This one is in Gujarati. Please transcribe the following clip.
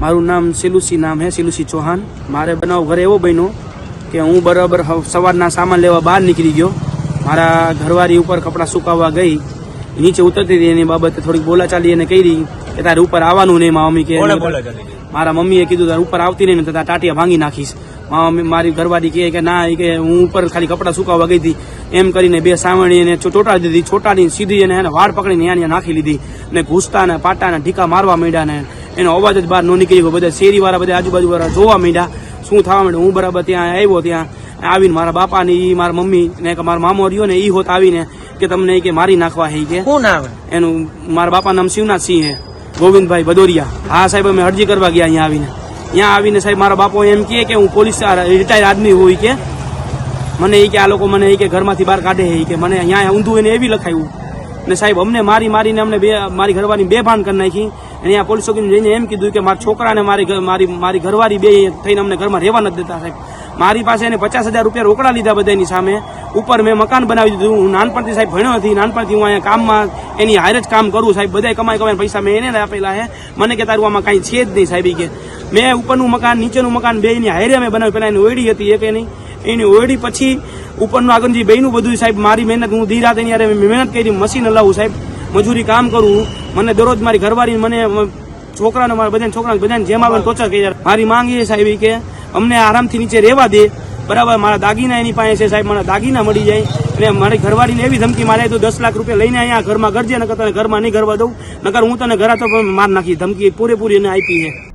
મારું નામ સિલુસી નામ હે, સિલુસી ચૌહાણ। મારે બનાવ ઘરે એવો બન્યો કે હું બરાબર સવારના સામાન લેવા બહાર નીકળી ગયો। મારા ઘરવાળી ઉપર કપડાં સુકાવવા ગઈ, નીચે ઉતરતી હતી, એની બાબતે થોડીક બોલાચાલી એને કરી કે તારે ઉપર આવવાનું નહીં। મારા મમ્મી કે મારા મમ્મીએ કીધું તારે ઉપર આવતી નહીં ને તારા ટાટિયા ભાંગી નાખીશ। મારી ઘરવાળી કહે કે ના, કે હું ઉપર ખાલી કપડાં સુકાવવા ગઈ હતી એમ કરીને બે સાવણી એને ચોટાડી દીધી। ચોટાડીને સીધી એને વાળ પકડીને ત્યાં નાખી લીધી ને ઘૂસતા ને પાટા ને ઢીકા મારવા માંડ્યા ને એનો અવાજ જ બહાર ન નીકળી ગયો। બધા શેરી વાળા બધા આજુબાજુ વાળા જોવા માંડ્યા શું થવા માંડ્યું। હું બરાબર ત્યાં આવ્યો, ત્યાં આવીને મારા બાપા ને મારા મમ્મી ને મારા મામો રહ્યો ને એ હોત આવીને કે તમને કે મારી નાખવા હે કે શું નામ એનું, મારા બાપા નામ શિવનાથસિંહ હે, ગોવિંદભાઈ ભદોરિયા। હા સાહેબ, અમે અરજી કરવા ગયા અહીંયા આવીને સાહેબ મારા બાપો એમ કે હું પોલીસ રિટાયર આદમી હોય કે મને એ કે આ લોકો મને કે ઘરમાંથી બહાર કાઢે કે મને અહીંયા ઊંધું એને એવી લખાયું ને સાહેબ અમને મારીને અમને મારી ઘરવાળી બેભાન કરી નાખી। અને અહીંયા પોલીસ ચોકીને જઈને એમ કીધું કે મારા છોકરાને મારી ઘરવાળી બે થઈને અમને ઘરમાં રહેવા નથી દેતા સાહેબ। મારી પાસે એને 50,000 રૂપિયા રોકડા લીધા બધાની સામે। ઉપર મેં મકાન બનાવી દીધું। હું નાનપણથી સાહેબ ભણ્યો નથી, નાનપણથી હું અહીંયા કામમાં એની હારે જ કામ કરું સાહેબ। બધા કમાઈ પૈસા મેં એને આપેલા હે। મને કે તારું આમાં કાંઈ છે જ નહીં સાહેબ કે મેં ઉપરનું મકાન નીચેનું મકાન બે ની હારે મેં બનાવ્યું। પેલા એની ઓયડી હતી એક એની ઓયડી, પછી ઉપરનું આગળજી બેનું બધું સાહેબ મારી મહેનત, હું દી રાત એની હારે મહેનત કરી, મશીન હલાવું સાહેબ, મજૂરી કામ કરું। મને દરરોજ મારી ઘરવાળી મને છોકરાને મારા બધાને જેમ આવે ટોર્ચર કરી। મારી માંગ એ સાહેબ કે અમને આરામથી નીચે રહેવા દે, બરાબર। મારા દાગીના એની પાસે છે સાહેબ, મારા દાગીના મળી જાય। અને મારી ઘરવાળીને એવી ધમકી મારે તો 10 લાખ રૂપિયા લઈને અહીંયા ઘરમાં ગરજે, નકર તને ઘરમાં નહીં કરવા દઉં, નકર હું તને ઘરે તો માર નાખી, ધમકી પૂરેપૂરી એને આપી છે।